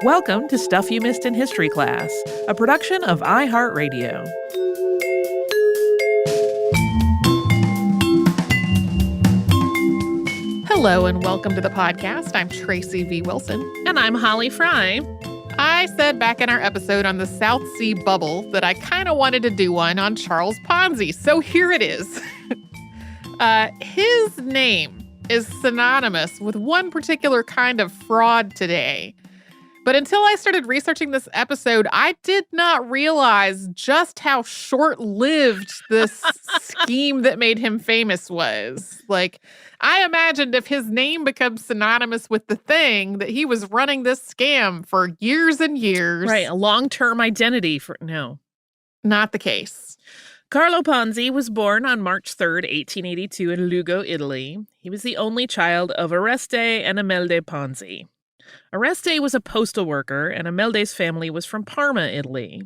Welcome to Stuff You Missed in History Class, a production of iHeartRadio. Hello and welcome to the podcast. I'm Tracy V. Wilson. And I'm Holly Fry. I said back in our episode on the South Sea Bubble that I kind of wanted to do one on Charles Ponzi, so here it is. His name is synonymous with one particular kind of fraud today. But until I started researching this episode, I did not realize just how short-lived this scheme that made him famous was. I imagined if his name becomes synonymous with the thing, that he was running this scam for years and years. Right, a long-term identity for... No. Not the case. Carlo Ponzi was born on March 3rd, 1882 in Lugo, Italy. He was the only child of Oreste and Imelda Ponzi. Oreste was a postal worker, and Imelda's family was from Parma, Italy.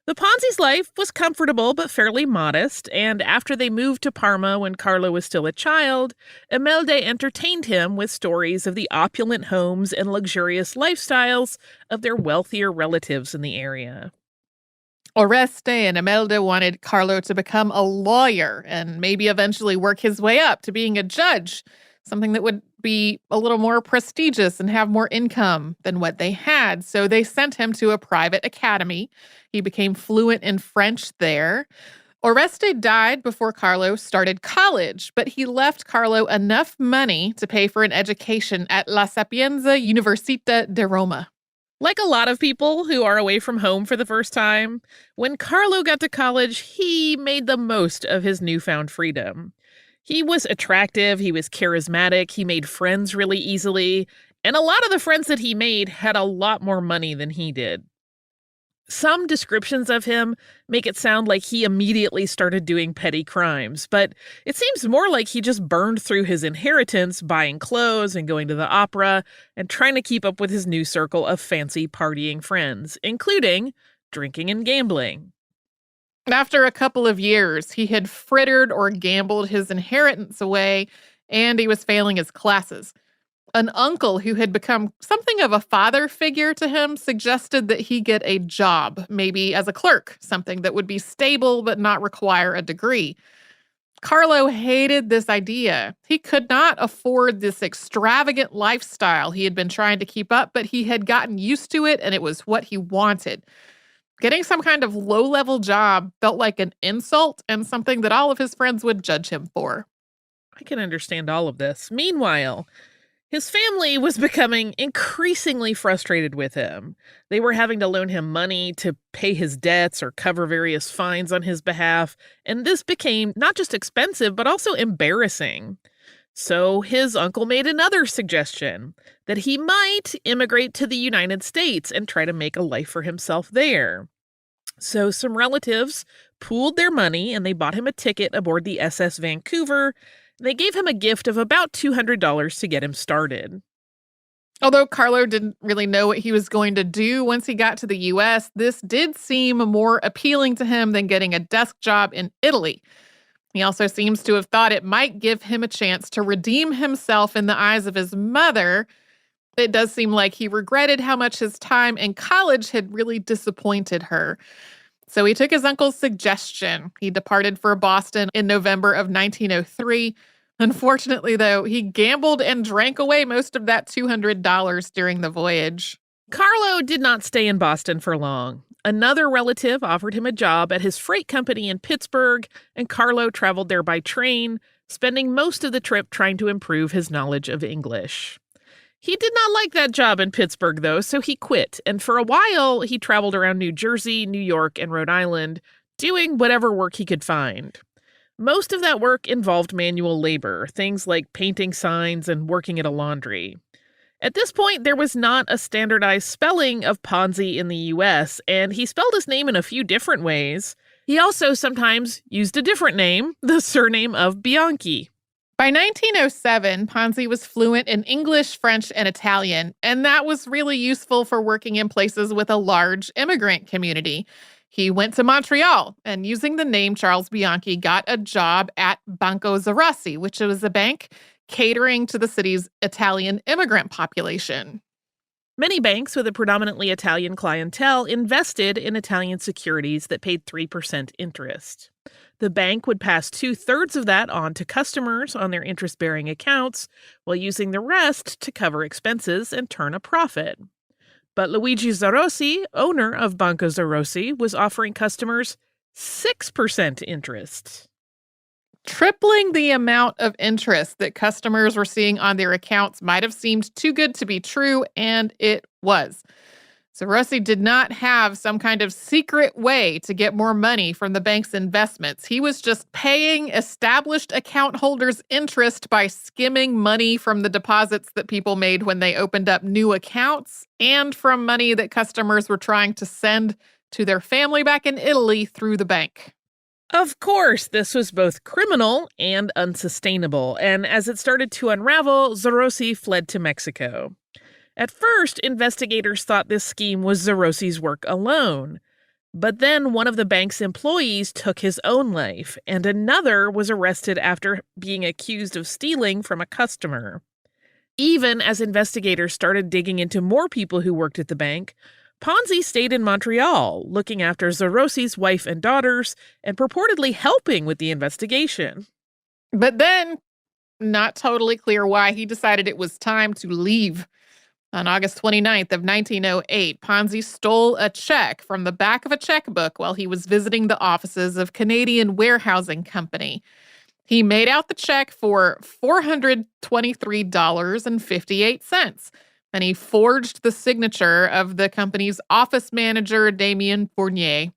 The Ponzi's life was comfortable but fairly modest, and after they moved to Parma when Carlo was still a child, Imelda entertained him with stories of the opulent homes and luxurious lifestyles of their wealthier relatives in the area. Oreste and Imelda wanted Carlo to become a lawyer and maybe eventually work his way up to being a judge, something that would be a little more prestigious and have more income than what they had. So they sent him to a private academy. He became fluent in French there. Oreste died before Carlo started college, but he left Carlo enough money to pay for an education at La Sapienza Università di Roma. Like a lot of people who are away from home for the first time, when Carlo got to college, he made the most of his newfound freedom. He was attractive, he was charismatic, he made friends really easily, and a lot of the friends that he made had a lot more money than he did. Some descriptions of him make it sound like he immediately started doing petty crimes, but it seems more like he just burned through his inheritance buying clothes and going to the opera and trying to keep up with his new circle of fancy partying friends, including drinking and gambling. After a couple of years, he had frittered or gambled his inheritance away, and he was failing his classes. An uncle who had become something of a father figure to him suggested that he get a job, maybe as a clerk, something that would be stable but not require a degree. Carlo hated this idea. He could not afford this extravagant lifestyle he had been trying to keep up, but he had gotten used to it, and it was what he wanted. Getting some kind of low-level job felt like an insult and something that all of his friends would judge him for. I can understand all of this. Meanwhile, his family was becoming increasingly frustrated with him. They were having to loan him money to pay his debts or cover various fines on his behalf, and this became not just expensive, but also embarrassing. So his uncle made another suggestion, that he might immigrate to the United States and try to make a life for himself there. So some relatives pooled their money and they bought him a ticket aboard the SS Vancouver. They gave him a gift of about $200 to get him started. Although Carlo didn't really know what he was going to do once he got to the U.S., this did seem more appealing to him than getting a desk job in Italy. He also seems to have thought it might give him a chance to redeem himself in the eyes of his mother. It does seem like he regretted how much his time in college had really disappointed her. So he took his uncle's suggestion. He departed for Boston in November of 1903. Unfortunately, though, he gambled and drank away most of that $200 during the voyage. Carlo did not stay in Boston for long. Another relative offered him a job at his freight company in Pittsburgh, and Carlo traveled there by train, spending most of the trip trying to improve his knowledge of English. He did not like that job in Pittsburgh, though, so he quit, and for a while he traveled around New Jersey, New York, and Rhode Island, doing whatever work he could find. Most of that work involved manual labor, things like painting signs and working at a laundry. At this point, there was not a standardized spelling of Ponzi in the U.S., and he spelled his name in a few different ways. He also sometimes used a different name, the surname of Bianchi. By 1907, Ponzi was fluent in English, French, and Italian, and that was really useful for working in places with a large immigrant community. He went to Montreal, and using the name Charles Bianchi, got a job at Banco Zarasi, which was a bank catering to the city's Italian immigrant population. Many banks with a predominantly Italian clientele invested in Italian securities that paid 3% interest. The bank would pass 2/3 of that on to customers on their interest-bearing accounts, while using the rest to cover expenses and turn a profit. But Luigi Zarossi, owner of Banco Zarossi, was offering customers 6% interest. Tripling the amount of interest that customers were seeing on their accounts might have seemed too good to be true, and it was. So Rossi did not have some kind of secret way to get more money from the bank's investments. He was just paying established account holders interest by skimming money from the deposits that people made when they opened up new accounts and from money that customers were trying to send to their family back in Italy through the bank. Of course, this was both criminal and unsustainable, and as it started to unravel, Zarossi fled to Mexico. At first, investigators thought this scheme was Zarossi's work alone. But then one of the bank's employees took his own life, and another was arrested after being accused of stealing from a customer. Even as investigators started digging into more people who worked at the bank, Ponzi stayed in Montreal, looking after Zarossi's wife and daughters, and purportedly helping with the investigation. But then, not totally clear why he decided it was time to leave. On August 29th of 1908, Ponzi stole a check from the back of a checkbook while he was visiting the offices of Canadian Warehousing Company. He made out the check for $423.58, and he forged the signature of the company's office manager, Damien Fournier.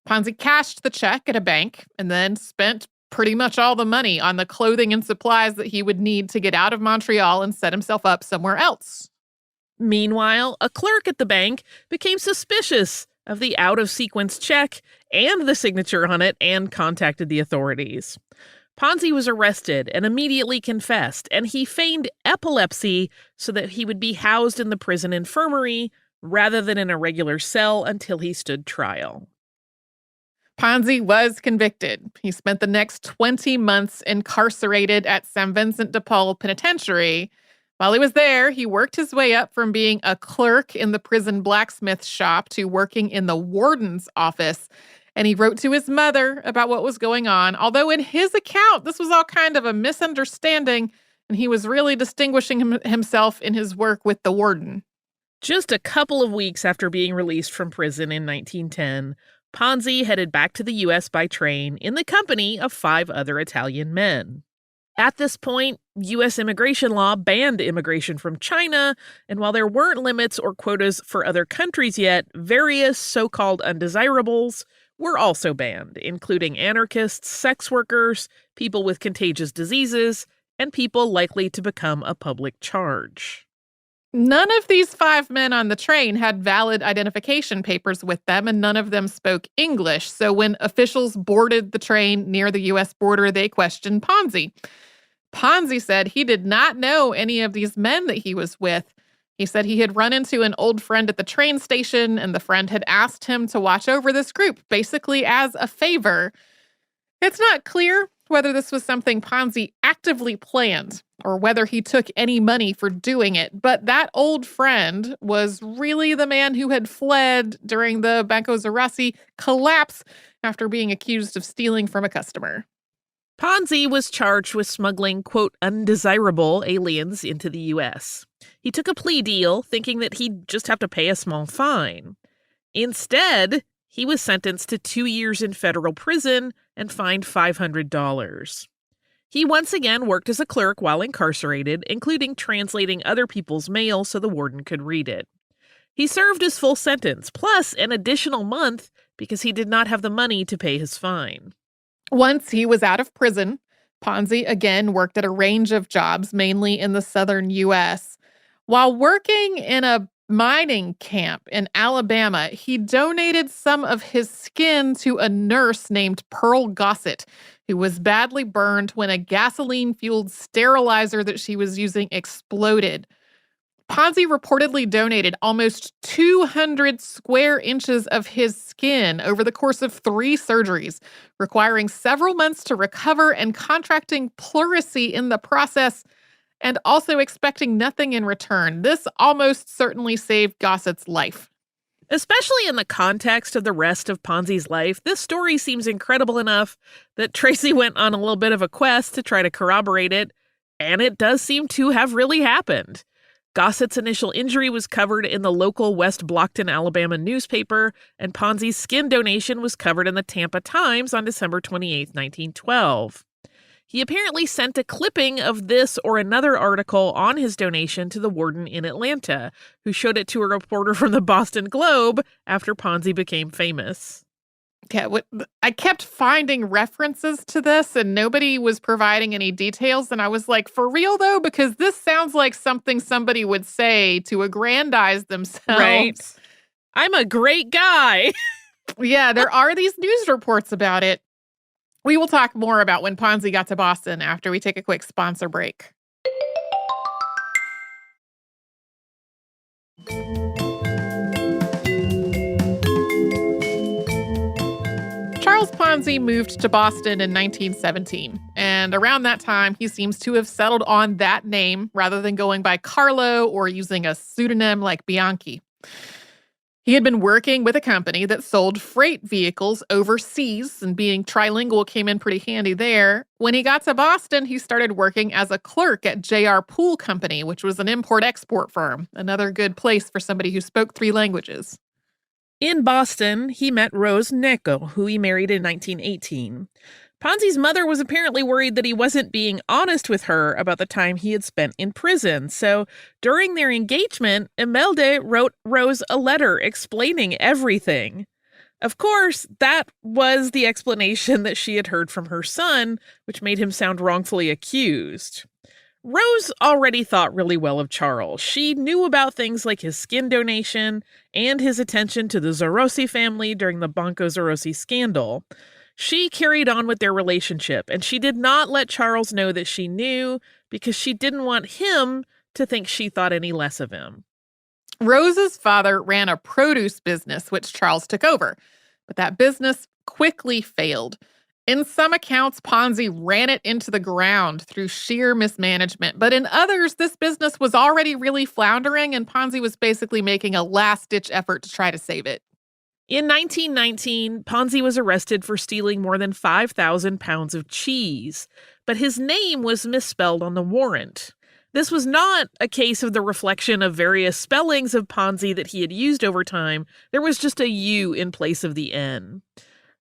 Ponzi cashed the check at a bank and then spent pretty much all the money on the clothing and supplies that he would need to get out of Montreal and set himself up somewhere else. Meanwhile, a clerk at the bank became suspicious of the out-of-sequence check and the signature on it and contacted the authorities. Ponzi was arrested and immediately confessed, and he feigned epilepsy so that he would be housed in the prison infirmary rather than in a regular cell until he stood trial. Ponzi was convicted. He spent the next 20 months incarcerated at St. Vincent de Paul Penitentiary. While he was there, he worked his way up from being a clerk in the prison blacksmith shop to working in the warden's office. And he wrote to his mother about what was going on, although in his account, this was all kind of a misunderstanding, and he was really distinguishing himself in his work with the warden. Just a couple of weeks after being released from prison in 1910, Ponzi headed back to the U.S. by train in the company of 5 other Italian men. At this point, U.S. immigration law banned immigration from China, and while there weren't limits or quotas for other countries yet, various so-called undesirables were also banned, including anarchists, sex workers, people with contagious diseases, and people likely to become a public charge. None of these 5 men on the train had valid identification papers with them, and none of them spoke English. So when officials boarded the train near the U.S. border, they questioned Ponzi. Ponzi said he did not know any of these men that he was with. He said he had run into an old friend at the train station, and the friend had asked him to watch over this group, basically as a favor. It's not clear whether this was something Ponzi actively planned or whether he took any money for doing it, but that old friend was really the man who had fled during the Banco Zarossi collapse after being accused of stealing from a customer. Ponzi was charged with smuggling, quote, undesirable aliens into the U.S. He took a plea deal thinking that he'd just have to pay a small fine. Instead, he was sentenced to 2 years in federal prison and fined $500. He once again worked as a clerk while incarcerated, including translating other people's mail so the warden could read it. He served his full sentence, plus an additional month because he did not have the money to pay his fine. Once he was out of prison, Ponzi again worked at a range of jobs, mainly in the southern U.S. While working in a mining camp in Alabama, he donated some of his skin to a nurse named Pearl Gossett, who was badly burned when a gasoline-fueled sterilizer that she was using exploded. Ponzi reportedly donated almost 200 square inches of his skin over the course of 3 surgeries, requiring several months to recover and contracting pleurisy in the process. and also expecting nothing in return. This almost certainly saved Gossett's life. Especially in the context of the rest of Ponzi's life, this story seems incredible enough that Tracy went on a little bit of a quest to try to corroborate it, and it does seem to have really happened. Gossett's initial injury was covered in the local West Blockton, Alabama newspaper, and Ponzi's skin donation was covered in the Tampa Times on December 28, 1912. He apparently sent a clipping of this or another article on his donation to the warden in Atlanta, who showed it to a reporter from the Boston Globe after Ponzi became famous. Yeah, I kept finding references to this and nobody was providing any details. And I was like, for real though? Because this sounds like something somebody would say to aggrandize themselves. Right. I'm a great guy. Yeah, there are these news reports about it. We will talk more about when Ponzi got to Boston after we take a quick sponsor break. Charles Ponzi moved to Boston in 1917, and around that time, he seems to have settled on that name rather than going by Carlo or using a pseudonym like Bianchi. He had been working with a company that sold freight vehicles overseas, and being trilingual came in pretty handy there. When he got to Boston, he started working as a clerk at J.R. Poole Company, which was an import-export firm, another good place for somebody who spoke 3 languages. In Boston, he met Rose Necco, who he married in 1918. Ponzi's mother was apparently worried that he wasn't being honest with her about the time he had spent in prison. So during their engagement, Imelda wrote Rose a letter explaining everything. Of course, that was the explanation that she had heard from her son, which made him sound wrongfully accused. Rose already thought really well of Charles. She knew about things like his skin donation and his attention to the Zorossi family during the Banco Zorossi scandal. She carried on with their relationship, and she did not let Charles know that she knew because she didn't want him to think she thought any less of him. Rose's father ran a produce business, which Charles took over, but that business quickly failed. In some accounts, Ponzi ran it into the ground through sheer mismanagement, but in others, this business was already really floundering, and Ponzi was basically making a last-ditch effort to try to save it. In 1919, Ponzi was arrested for stealing more than 5,000 pounds of cheese, but his name was misspelled on the warrant. This was not a case of the reflection of various spellings of Ponzi that he had used over time. There was just a U in place of the N.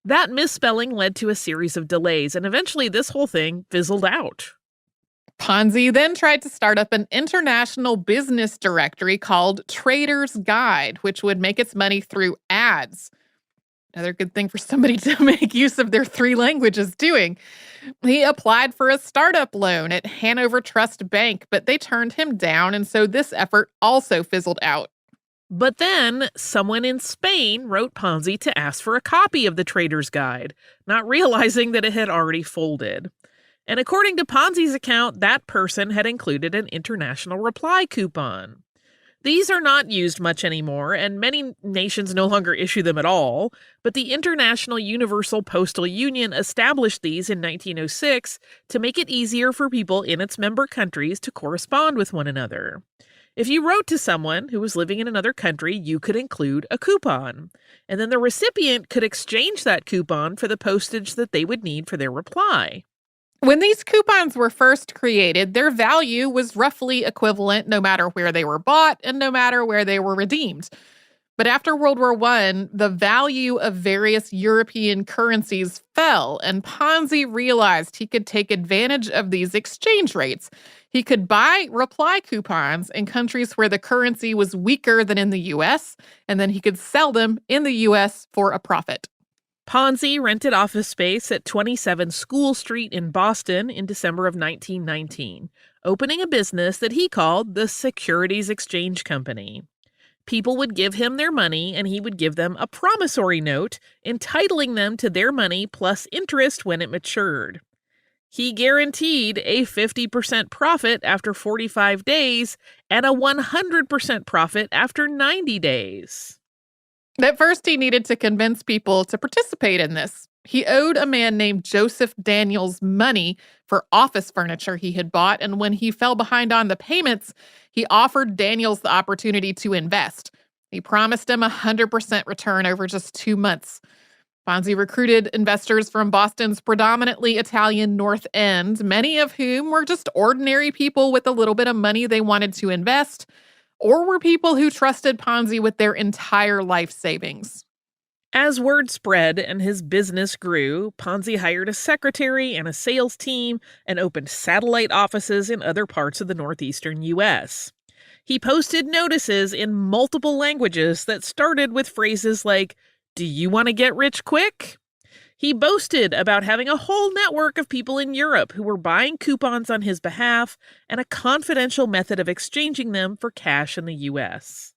That misspelling led to a series of delays, and eventually this whole thing fizzled out. Ponzi then tried to start up an international business directory called Trader's Guide, which would make its money through ads. Another good thing for somebody to make use of their 3 languages doing. He applied for a startup loan at Hanover Trust Bank, but they turned him down, and so this effort also fizzled out. But then someone in Spain wrote Ponzi to ask for a copy of the Trader's Guide, not realizing that it had already folded. And according to Ponzi's account, that person had included an international reply coupon. These are not used much anymore, and many nations no longer issue them at all, but the International Universal Postal Union established these in 1906 to make it easier for people in its member countries to correspond with one another. If you wrote to someone who was living in another country, you could include a coupon, and then the recipient could exchange that coupon for the postage that they would need for their reply. When these coupons were first created, their value was roughly equivalent no matter where they were bought and no matter where they were redeemed. But after World War I, the value of various European currencies fell, and Ponzi realized he could take advantage of these exchange rates. He could buy reply coupons in countries where the currency was weaker than in the U.S., and then he could sell them in the U.S. for a profit. Ponzi rented office space at 27 School Street in Boston in December of 1919, opening a business that he called the Securities Exchange Company. People would give him their money, and he would give them a promissory note entitling them to their money plus interest when it matured. He guaranteed a 50% profit after 45 days and a 100% profit after 90 days. At first, he needed to convince people to participate in this. He owed a man named Joseph Daniels money for office furniture he had bought, and when he fell behind on the payments, he offered Daniels the opportunity to invest. He promised him a 100% return over just 2 months. Ponzi recruited investors from Boston's predominantly Italian North End, many of whom were just ordinary people with a little bit of money they wanted to invest, or were people who trusted Ponzi with their entire life savings. As word spread and his business grew, Ponzi hired a secretary and a sales team and opened satellite offices in other parts of the northeastern U.S. He posted notices in multiple languages that started with phrases like, "Do you want to get rich quick?" He boasted about having a whole network of people in Europe who were buying coupons on his behalf and a confidential method of exchanging them for cash in the U.S.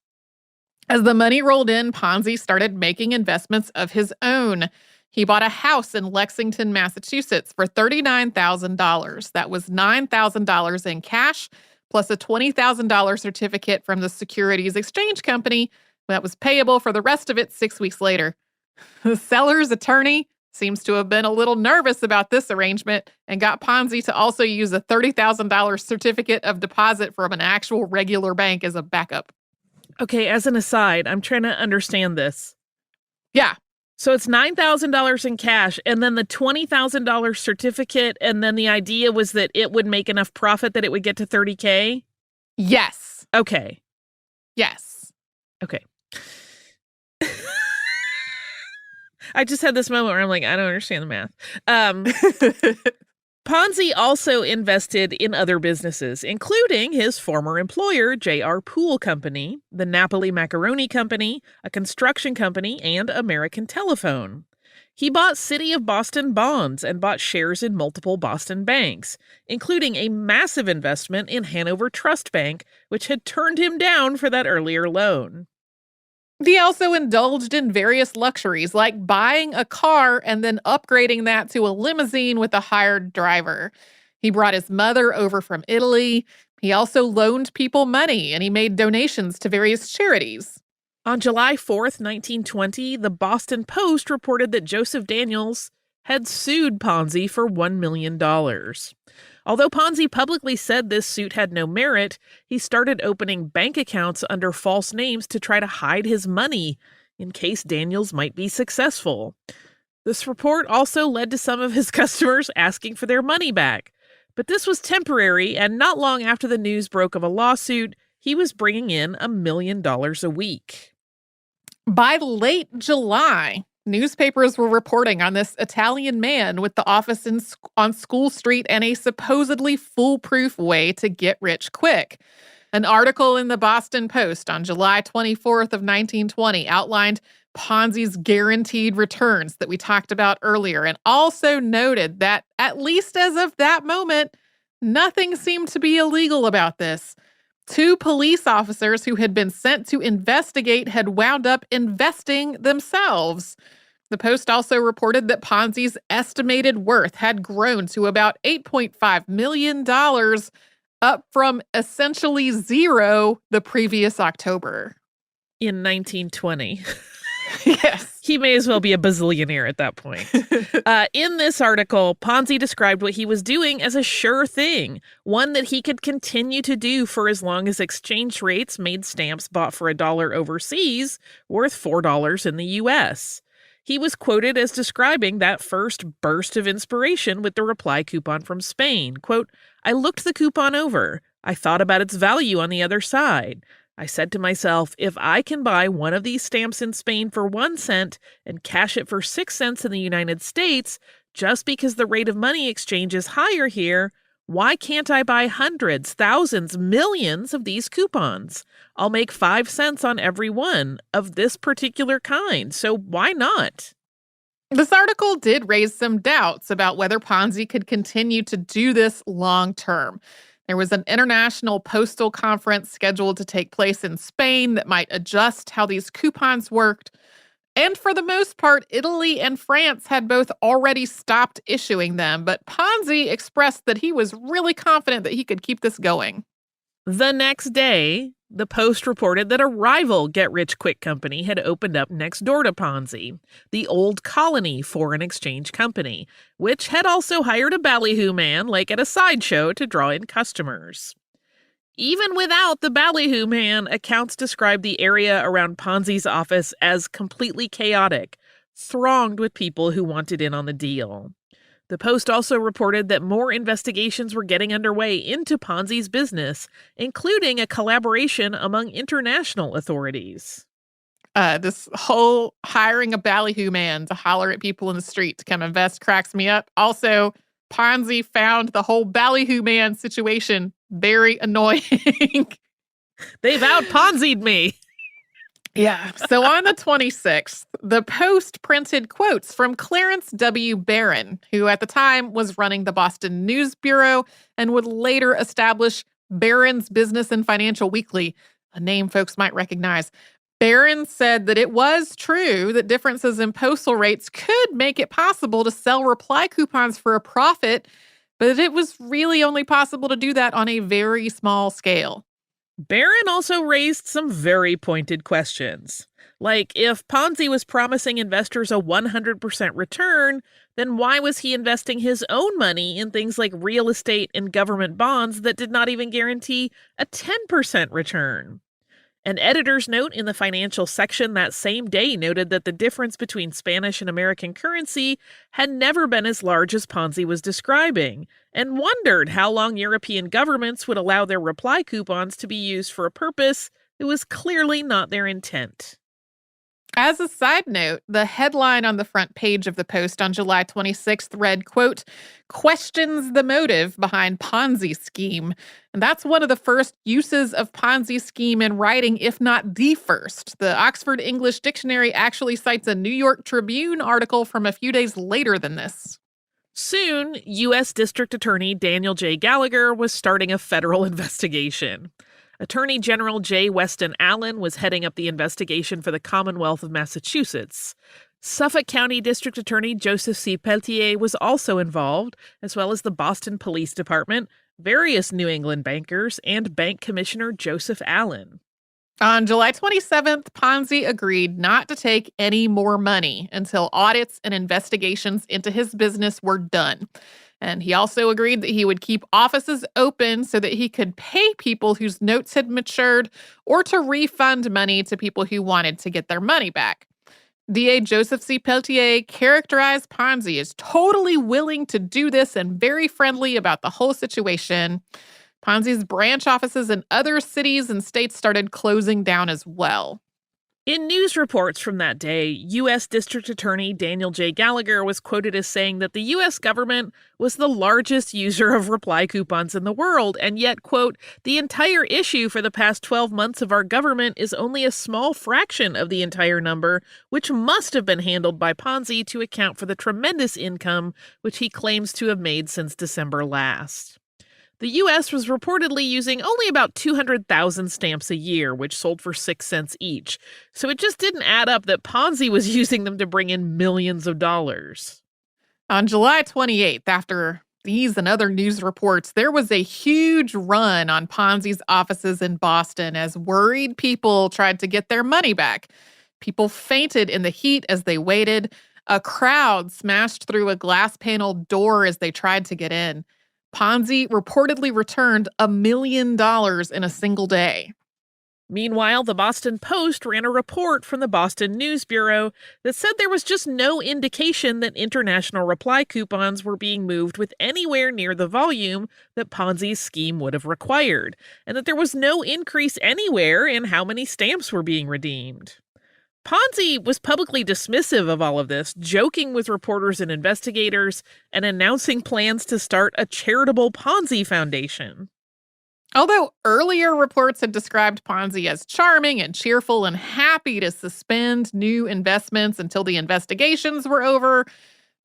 As the money rolled in, Ponzi started making investments of his own. He bought a house in Lexington, Massachusetts for $39,000. That was $9,000 in cash, plus a $20,000 certificate from the Securities Exchange Company that was payable for the rest of it 6 weeks later. The seller's attorney seems to have been a little nervous about this arrangement and got Ponzi to also use a $30,000 certificate of deposit from an actual regular bank as a backup. Okay, as an aside, I'm trying to understand this. Yeah. So it's $9,000 in cash and then the $20,000 certificate, and then the idea was that it would make enough profit that it would get to $30K? Yes. Okay. Yes. Okay. I just had this moment where I'm like, I don't understand the math. Ponzi also invested in other businesses, including his former employer, J.R. Poole Company, the Napoli Macaroni Company, a construction company, and American Telephone. He bought City of Boston bonds and bought shares in multiple Boston banks, including a massive investment in Hanover Trust Bank, which had turned him down for that earlier loan. He also indulged in various luxuries, like buying a car and then upgrading that to a limousine with a hired driver. He brought his mother over from Italy. He also loaned people money, and he made donations to various charities. On July 4th, 1920, the Boston Post reported that Joseph Daniels had sued Ponzi for $1 million. Although Ponzi publicly said this suit had no merit, he started opening bank accounts under false names to try to hide his money in case Daniels might be successful. This report also led to some of his customers asking for their money back. But this was temporary, and not long after the news broke of a lawsuit, he was bringing in $1 million a week. By late July, newspapers were reporting on this Italian man with the office on School Street and a supposedly foolproof way to get rich quick. An article in the Boston Post on July 24th of 1920 outlined Ponzi's guaranteed returns that we talked about earlier, and also noted that, at least as of that moment, nothing seemed to be illegal about this. 2 police officers who had been sent to investigate had wound up investing themselves. The Post also reported that Ponzi's estimated worth had grown to about $8.5 million, up from essentially zero the previous October. In 1920. Yes. He may as well be a bazillionaire at that point. In this article, Ponzi described what he was doing as a sure thing, one that he could continue to do for as long as exchange rates made stamps bought for $1 overseas worth $4 in the U.S. He was quoted as describing that first burst of inspiration with the reply coupon from Spain. Quote, "I looked the coupon over. I thought about its value on the other side. I said to myself, if I can buy one of these stamps in Spain for 1 cent and cash it for 6 cents in the United States, just because the rate of money exchange is higher here, why can't I buy hundreds, thousands, millions of these coupons? I'll make 5 cents on every one of this particular kind, so why not?" This article did raise some doubts about whether Ponzi could continue to do this long term. There was an international postal conference scheduled to take place in Spain that might adjust how these coupons worked. And for the most part, Italy and France had both already stopped issuing them, but Ponzi expressed that he was really confident that he could keep this going. The next day, The Post reported that a rival get-rich-quick company had opened up next door to Ponzi, the Old Colony Foreign Exchange Company, which had also hired a ballyhoo man, like at a sideshow, to draw in customers. Even without the ballyhoo man, accounts described the area around Ponzi's office as completely chaotic, thronged with people who wanted in on the deal. The Post also reported that more investigations were getting underway into Ponzi's business, including a collaboration among international authorities. This whole hiring a ballyhoo man to holler at people in the street to come invest cracks me up. Also, Ponzi found the whole ballyhoo man situation very annoying. They've out-Ponzi'd me. Yeah. So on the 26th, the Post printed quotes from Clarence W. Barron, who at the time was running the Boston News Bureau and would later establish Barron's Business and Financial Weekly, a name folks might recognize. Barron said that it was true that differences in postal rates could make it possible to sell reply coupons for a profit, but it was really only possible to do that on a very small scale. Barron also raised some very pointed questions. Like, if Ponzi was promising investors a 100% return, then why was he investing his own money in things like real estate and government bonds that did not even guarantee a 10% return? An editor's note in the financial section that same day noted that the difference between Spanish and American currency had never been as large as Ponzi was describing, and wondered how long European governments would allow their reply coupons to be used for a purpose that was clearly not their intent. As a side note, the headline on the front page of the Post on July 26th read, quote, "Questions the motive behind Ponzi scheme." And that's one of the first uses of Ponzi scheme in writing, if not the first. The Oxford English Dictionary actually cites a New York Tribune article from a few days later than this. Soon, U.S. District Attorney Daniel J. Gallagher was starting a federal investigation. Attorney General J. Weston Allen was heading up the investigation for the Commonwealth of Massachusetts. Suffolk County District Attorney Joseph C. Pelletier was also involved, as well as the Boston Police Department, various New England bankers, and Bank Commissioner Joseph Allen. On July 27th, Ponzi agreed not to take any more money until audits and investigations into his business were done. And he also agreed that he would keep offices open so that he could pay people whose notes had matured or to refund money to people who wanted to get their money back. DA Joseph C. Pelletier characterized Ponzi as totally willing to do this and very friendly about the whole situation. Ponzi's branch offices in other cities and states started closing down as well. In news reports from that day, U.S. District Attorney Daniel J. Gallagher was quoted as saying that the U.S. government was the largest user of reply coupons in the world, and yet, quote, "the entire issue for the past 12 months of our government is only a small fraction of the entire number, which must have been handled by Ponzi to account for the tremendous income which he claims to have made since December last." The U.S. was reportedly using only about 200,000 stamps a year, which sold for 6 cents each. So it just didn't add up that Ponzi was using them to bring in millions of dollars. On July 28th, after these and other news reports, there was a huge run on Ponzi's offices in Boston as worried people tried to get their money back. People fainted in the heat as they waited. A crowd smashed through a glass panel door as they tried to get in. Ponzi reportedly returned $1 million in a single day. Meanwhile, the Boston Post ran a report from the Boston News Bureau that said there was just no indication that international reply coupons were being moved with anywhere near the volume that Ponzi's scheme would have required, and that there was no increase anywhere in how many stamps were being redeemed. Ponzi was publicly dismissive of all of this, joking with reporters and investigators, and announcing plans to start a charitable Ponzi foundation. Although earlier reports had described Ponzi as charming and cheerful and happy to suspend new investments until the investigations were over,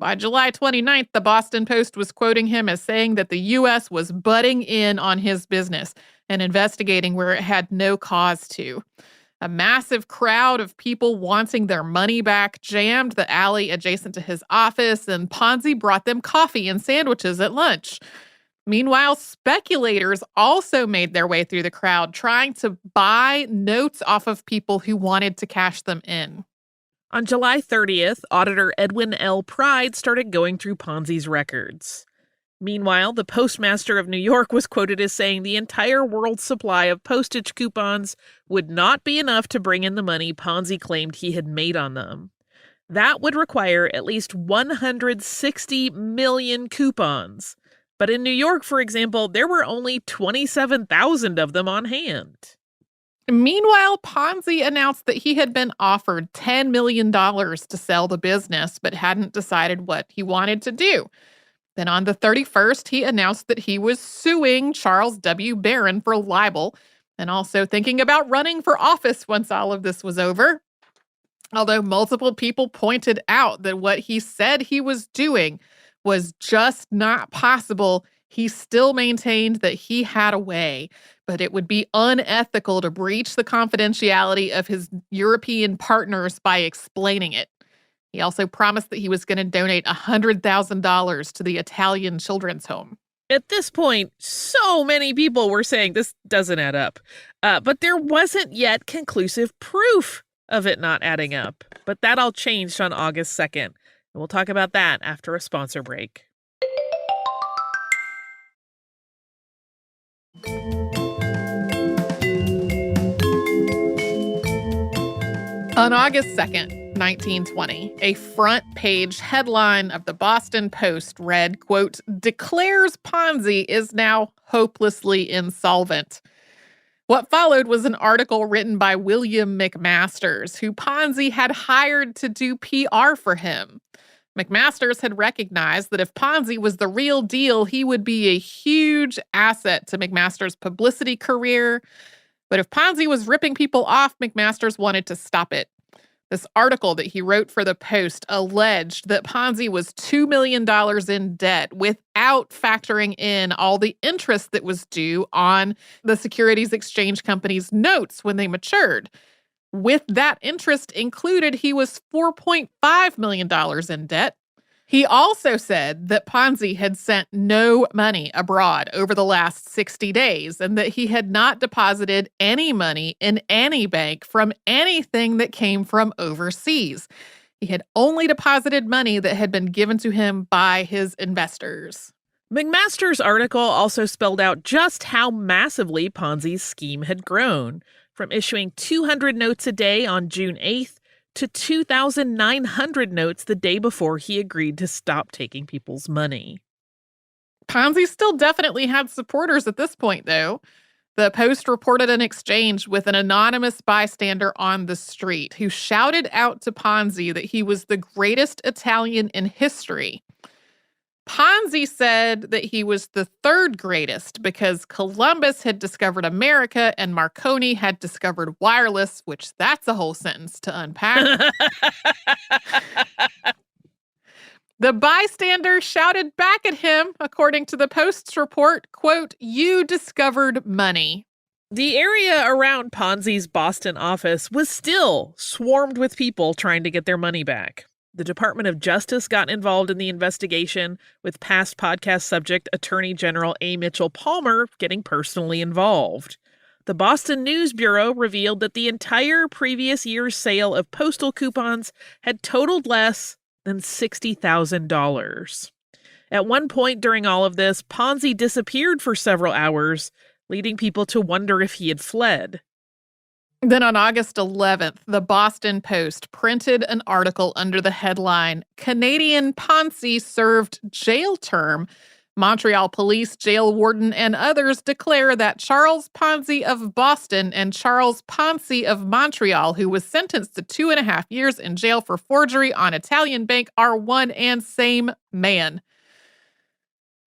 by July 29th, the Boston Post was quoting him as saying that the U.S. was butting in on his business and investigating where it had no cause to. A massive crowd of people wanting their money back jammed the alley adjacent to his office, and Ponzi brought them coffee and sandwiches at lunch. Meanwhile, speculators also made their way through the crowd, trying to buy notes off of people who wanted to cash them in. On July 30th, auditor Edwin L. Pride started going through Ponzi's records. Meanwhile, the postmaster of New York was quoted as saying the entire world's supply of postage coupons would not be enough to bring in the money Ponzi claimed he had made on them. That would require at least 160 million coupons. But in New York, for example, there were only 27,000 of them on hand. Meanwhile, Ponzi announced that he had been offered $10 million to sell the business, but hadn't decided what he wanted to do. Then on the 31st, he announced that he was suing Charles W. Barron for libel and also thinking about running for office once all of this was over. Although multiple people pointed out that what he said he was doing was just not possible, he still maintained that he had a way, but it would be unethical to breach the confidentiality of his European partners by explaining it. He also promised that he was going to donate $100,000 to the Italian children's home. At this point, so many people were saying this doesn't add up. But there wasn't yet conclusive proof of it not adding up. But that all changed on August 2nd. And we'll talk about that after a sponsor break. On August 2nd, 1920, a front page headline of the Boston Post read, quote, "Declares Ponzi is now hopelessly insolvent." What followed was an article written by William McMasters, who Ponzi had hired to do PR for him. McMasters had recognized that if Ponzi was the real deal, he would be a huge asset to McMasters' publicity career. But if Ponzi was ripping people off, McMasters wanted to stop it. This article that he wrote for the Post alleged that Ponzi was $2 million in debt without factoring in all the interest that was due on the Securities Exchange Company's notes when they matured. With that interest included, he was $4.5 million in debt. He also said that Ponzi had sent no money abroad over the last 60 days and that he had not deposited any money in any bank from anything that came from overseas. He had only deposited money that had been given to him by his investors. McMasters' article also spelled out just how massively Ponzi's scheme had grown, from issuing 200 notes a day on June 8th to 2,900 notes the day before he agreed to stop taking people's money. Ponzi still definitely had supporters at this point, though. The Post reported an exchange with an anonymous bystander on the street who shouted out to Ponzi that he was the greatest Italian in history. Ponzi said that he was the third greatest because Columbus had discovered America and Marconi had discovered wireless, which that's a whole sentence to unpack. The bystander shouted back at him, according to the Post's report, quote, "You discovered money." The area around Ponzi's Boston office was still swarmed with people trying to get their money back. The Department of Justice got involved in the investigation, with past podcast subject Attorney General A. Mitchell Palmer getting personally involved. The Boston News Bureau revealed that the entire previous year's sale of postal coupons had totaled less than $60,000. At one point during all of this, Ponzi disappeared for several hours, leading people to wonder if he had fled. Then on August 11th, the Boston Post printed an article under the headline, "Canadian Ponzi Served Jail Term. Montreal Police, Jail Warden, and others declare that Charles Ponzi of Boston and Charles Ponzi of Montreal, who was sentenced to 2.5 years in jail for forgery on Italian bank, are one and same man."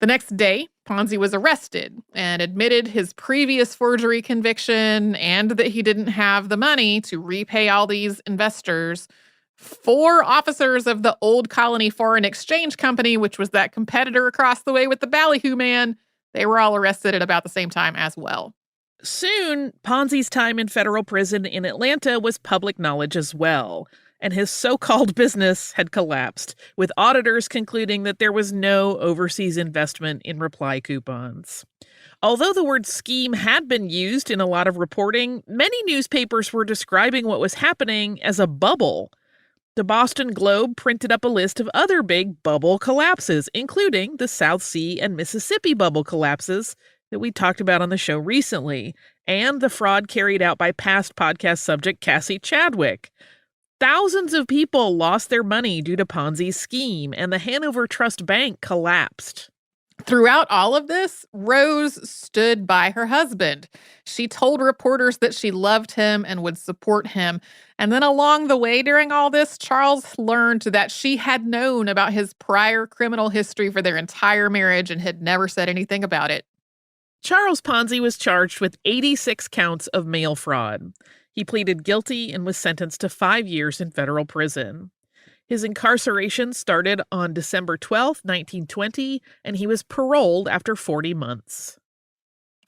The next day, Ponzi was arrested and admitted his previous forgery conviction and that he didn't have the money to repay all these investors. 4 officers of the Old Colony Foreign Exchange Company, which was that competitor across the way with the Ballyhoo man, they were all arrested at about the same time as well. Soon, Ponzi's time in federal prison in Atlanta was public knowledge as well. and his so-called business had collapsed, with auditors concluding that there was no overseas investment in reply coupons. Although the word scheme had been used in a lot of reporting, many newspapers were describing what was happening as a bubble. The Boston Globe printed up a list of other big bubble collapses, including the South Sea and Mississippi bubble collapses that we talked about on the show recently, and the fraud carried out by past podcast subject Cassie Chadwick. Thousands of people lost their money due to Ponzi's scheme, and the Hanover Trust Bank collapsed. Throughout all of this, Rose stood by her husband. She told reporters that she loved him and would support him. And then along the way during all this, Charles learned that she had known about his prior criminal history for their entire marriage and had never said anything about it. Charles Ponzi was charged with 86 counts of mail fraud. He pleaded guilty and was sentenced to 5 years in federal prison. His incarceration started on December 12, 1920, and he was paroled after 40 months.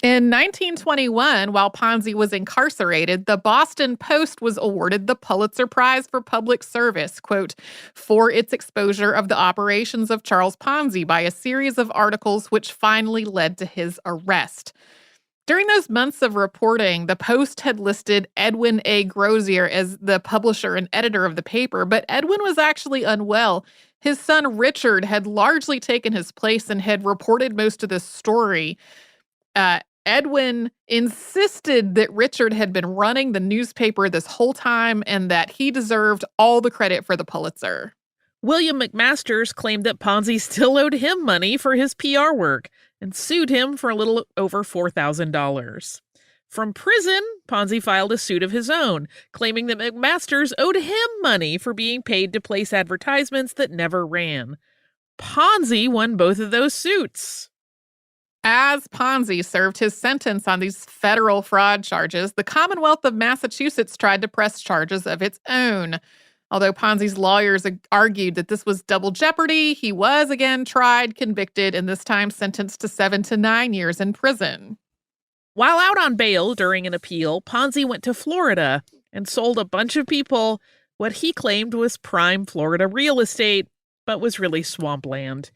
In 1921, while Ponzi was incarcerated, the Boston Post was awarded the Pulitzer Prize for Public Service, quote, for its exposure of the operations of Charles Ponzi by a series of articles which finally led to his arrest. During those months of reporting, the Post had listed Edwin A. Grozier as the publisher and editor of the paper, but Edwin was actually unwell. His son Richard had largely taken his place and had reported most of the story. Edwin insisted that Richard had been running the newspaper this whole time and that he deserved all the credit for the Pulitzer. William McMasters claimed that Ponzi still owed him money for his PR work and sued him for a little over $4,000. From prison, Ponzi filed a suit of his own, claiming that McMasters owed him money for being paid to place advertisements that never ran. Ponzi won both of those suits. As Ponzi served his sentence on these federal fraud charges, the Commonwealth of Massachusetts tried to press charges of its own. Although Ponzi's lawyers argued that this was double jeopardy, he was again tried, convicted, and this time sentenced to 7 to 9 years in prison. While out on bail during an appeal, Ponzi went to Florida and sold a bunch of people what he claimed was prime Florida real estate, but was really swampland.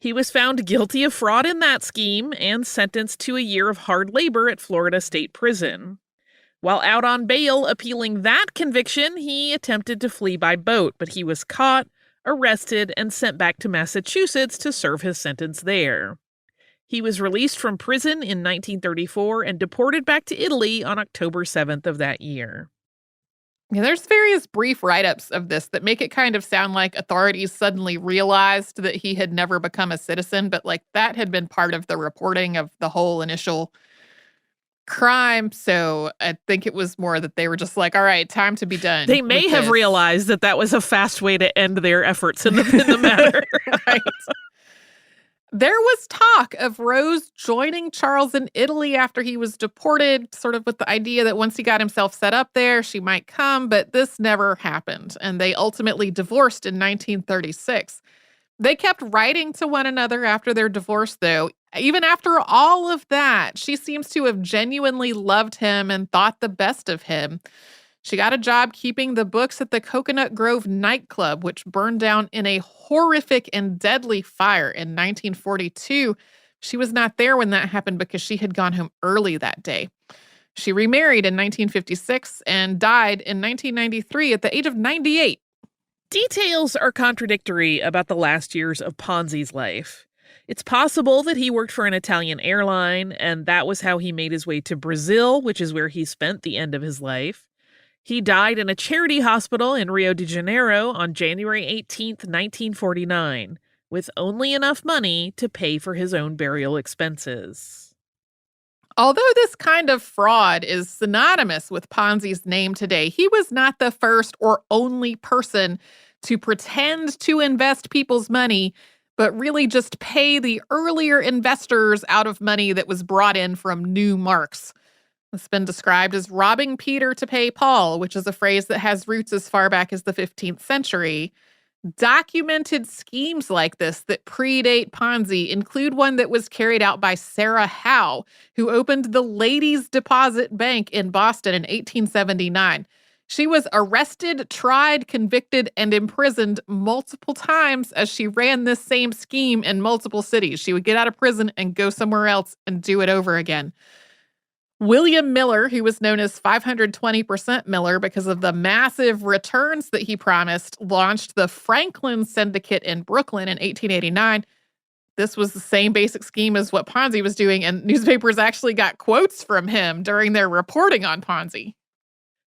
He was found guilty of fraud in that scheme and sentenced to a year of hard labor at Florida State Prison. While out on bail appealing that conviction, he attempted to flee by boat, but he was caught, arrested, and sent back to Massachusetts to serve his sentence there. He was released from prison in 1934 and deported back to Italy on October 7th of that year. Yeah, there's various brief write-ups of this that make it kind of sound like authorities suddenly realized that he had never become a citizen, but like that had been part of the reporting of the whole initial crime. So I think it was more that they were just like, all right, time to be done. They may have realized that that was a fast way to end their efforts in the matter. Right. There was talk of Rose joining Charles in Italy after he was deported, sort of with the idea that once he got himself set up there, she might come, but this never happened, and they ultimately divorced in 1936. They kept writing to one another after their divorce, though. Even after all of that, she seems to have genuinely loved him and thought the best of him. She got a job keeping the books at the Coconut Grove nightclub, which burned down in a horrific and deadly fire in 1942. She was not there when that happened because she had gone home early that day. She remarried in 1956 and died in 1993 at the age of 98. Details are contradictory about the last years of Ponzi's life. It's possible that he worked for an Italian airline, and that was how he made his way to Brazil, which is where he spent the end of his life. He died in a charity hospital in Rio de Janeiro on January 18th, 1949, with only enough money to pay for his own burial expenses. Although this kind of fraud is synonymous with Ponzi's name today, he was not the first or only person to pretend to invest people's money, but really just pay the earlier investors out of money that was brought in from new marks. It's been described as robbing Peter to pay Paul, which is a phrase that has roots as far back as the 15th century. Documented schemes like this that predate Ponzi include one that was carried out by Sarah Howe, who opened the Ladies' Deposit Bank in Boston in 1879. She was arrested, tried, convicted, and imprisoned multiple times as she ran this same scheme in multiple cities. She would get out of prison and go somewhere else and do it over again. William Miller, who was known as 520% Miller because of the massive returns that he promised, launched the Franklin Syndicate in Brooklyn in 1889. This was the same basic scheme as what Ponzi was doing, and newspapers actually got quotes from him during their reporting on Ponzi.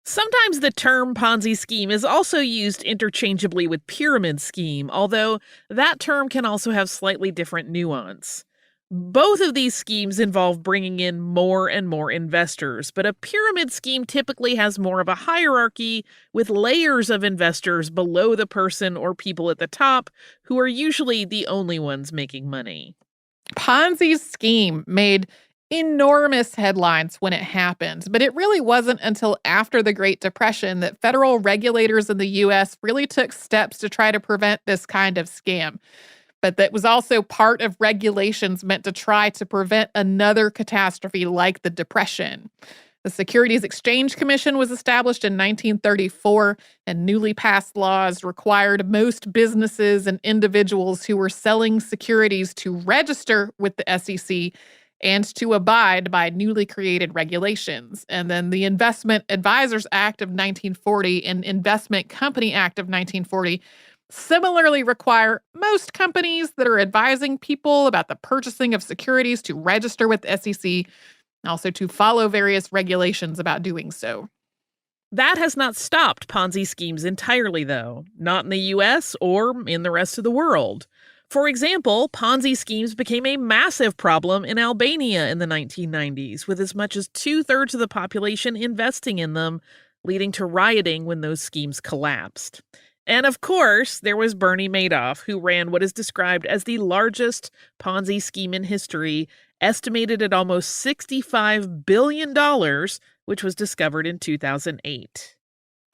Sometimes the term Ponzi scheme is also used interchangeably with pyramid scheme, although that term can also have slightly different nuance. Both of these schemes involve bringing in more and more investors, but a pyramid scheme typically has more of a hierarchy with layers of investors below the person or people at the top who are usually the only ones making money. Ponzi's scheme made enormous headlines when it happened, but it really wasn't until after the Great Depression that federal regulators in the U.S. really took steps to try to prevent this kind of scam. But that was also part of regulations meant to try to prevent another catastrophe like the Depression. The Securities Exchange Commission was established in 1934, and newly passed laws required most businesses and individuals who were selling securities to register with the SEC and to abide by newly created regulations. And then the Investment Advisors Act of 1940 and Investment Company Act of 1940 similarly require most companies that are advising people about the purchasing of securities to register with the SEC, and also to follow various regulations about doing so. That has not stopped Ponzi schemes entirely, though, not in the US or in the rest of the world. For example, Ponzi schemes became a massive problem in Albania in the 1990s, with as much as 2/3 of the population investing in them, leading to rioting when those schemes collapsed. And of course, there was Bernie Madoff, who ran what is described as the largest Ponzi scheme in history, estimated at almost $65 billion, which was discovered in 2008.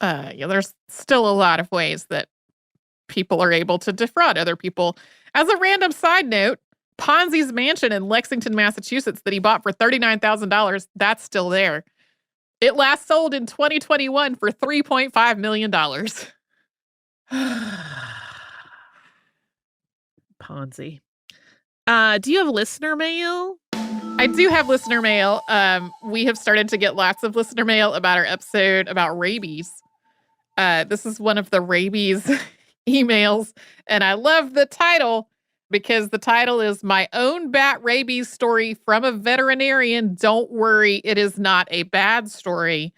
There's still a lot of ways that people are able to defraud other people. As a random side note, Ponzi's mansion in Lexington, Massachusetts that he bought for $39,000, that's still there. It last sold in 2021 for $3.5 million. Ponzi. Do you have listener mail? I do have listener mail. We have started to get lots of listener mail about our episode about rabies. This is one of the rabies emails, and I love the title because the title is My Own Bat Rabies Story from a Veterinarian. Don't worry, it is not a bad story.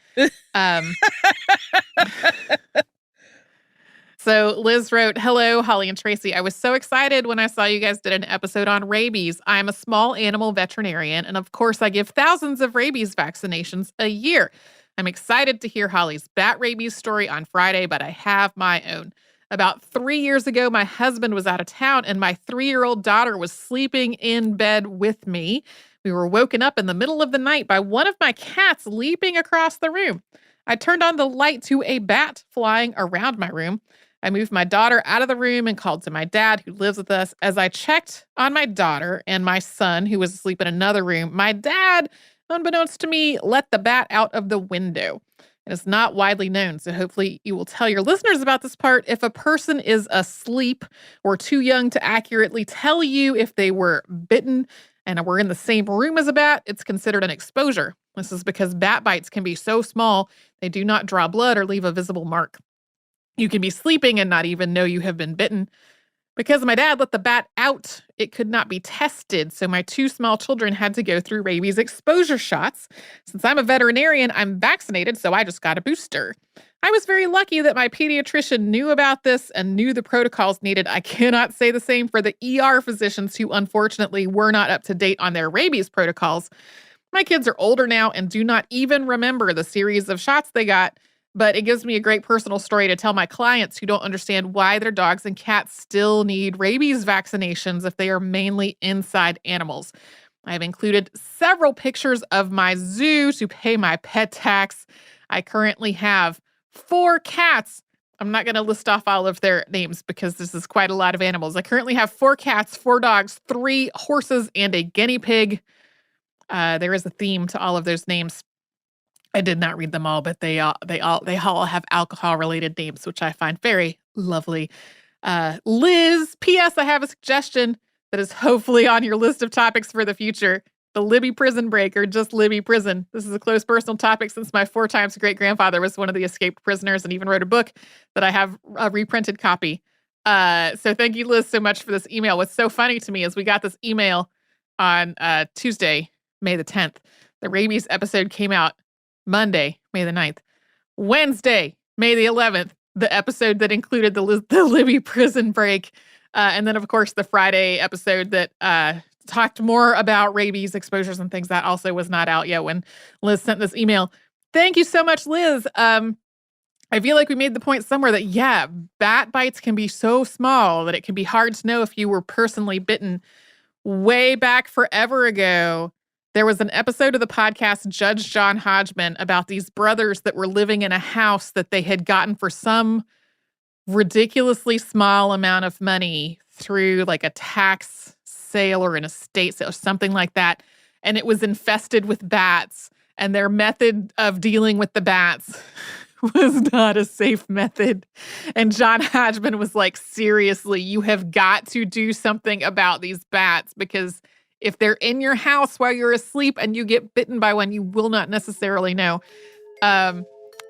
So Liz wrote, "Hello, Holly and Tracy. I was so excited when I saw you guys did an episode on rabies. I'm a small animal veterinarian, and of course I give thousands of rabies vaccinations a year. I'm excited to hear Holly's bat rabies story on Friday, but I have my own. About 3 years ago, my husband was out of town, and my 3-year-old daughter was sleeping in bed with me. We were woken up in the middle of the night by one of my cats leaping across the room. I turned on the light to a bat flying around my room. I moved my daughter out of the room and called to my dad, who lives with us. As I checked on my daughter and my son, who was asleep in another room, my dad, unbeknownst to me, let the bat out of the window. It is not widely known, so hopefully you will tell your listeners about this part. If a person is asleep or too young to accurately tell you if they were bitten and were in the same room as a bat, it's considered an exposure. This is because bat bites can be so small, they do not draw blood or leave a visible mark. You can be sleeping and not even know you have been bitten. Because my dad let the bat out, it could not be tested, so my 2 small children had to go through rabies exposure shots. Since I'm a veterinarian, I'm vaccinated, so I just got a booster. I was very lucky that my pediatrician knew about this and knew the protocols needed. I cannot say the same for the ER physicians who unfortunately were not up to date on their rabies protocols. My kids are older now and do not even remember the series of shots they got, but it gives me a great personal story to tell my clients who don't understand why their dogs and cats still need rabies vaccinations if they are mainly inside animals. I have included several pictures of my zoo to pay my pet tax. I currently have 4 cats. I'm not going to list off all of their names because this is quite a lot of animals. I currently have 4 cats, 4 dogs, 3 horses, and a guinea pig. There is a theme to all of those names. I did not read them all, but they all have alcohol-related names, which I find very lovely. Liz, P.S. I have a suggestion that is hopefully on your list of topics for the future. The Libby prison break, or just Libby prison. This is a close personal topic since my 4 times great-grandfather was one of the escaped prisoners and even wrote a book that I have a reprinted copy. So thank you, Liz, so much for this email. What's so funny to me is we got this email on Tuesday, May the 10th. The rabies episode came out Monday, May the 9th. Wednesday, May the 11th, the episode that included the Libby prison break. And then, of course, the Friday episode that talked more about rabies exposures and things. That also was not out yet when Liz sent this email. Thank you so much, Liz. I feel like we made the point somewhere that, yeah, bat bites can be so small that it can be hard to know if you were personally bitten. Way back forever ago, there was an episode of the podcast Judge John Hodgman about these brothers that were living in a house that they had gotten for some ridiculously small amount of money through like a tax sale or an estate sale, something like that. And it was infested with bats. And their method of dealing with the bats was not a safe method. And John Hodgman was like, seriously, you have got to do something about these bats, because if they're in your house while you're asleep and you get bitten by one, you will not necessarily know.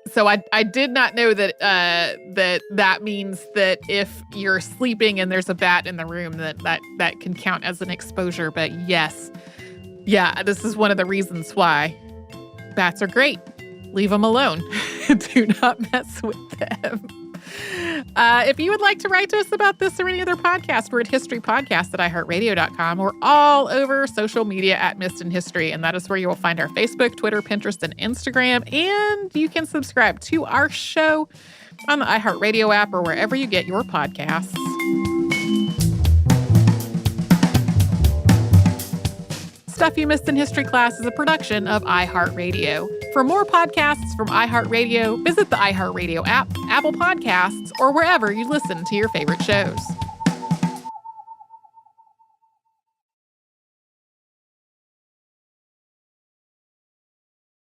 So I did not know that that means that if you're sleeping and there's a bat in the room, that can count as an exposure. But yes, yeah, this is one of the reasons why bats are great. Leave them alone. Do not mess with them. If you would like to write to us about this or any other podcast, we're at historypodcast@iHeartRadio.com. We're all over social media at Missed in History, and that is where you will find our Facebook, Twitter, Pinterest, and Instagram. And you can subscribe to our show on the iHeartRadio app or wherever you get your podcasts. Stuff You Missed in History Class is a production of iHeartRadio. For more podcasts from iHeartRadio, visit the iHeartRadio app, Apple Podcasts, or wherever you listen to your favorite shows.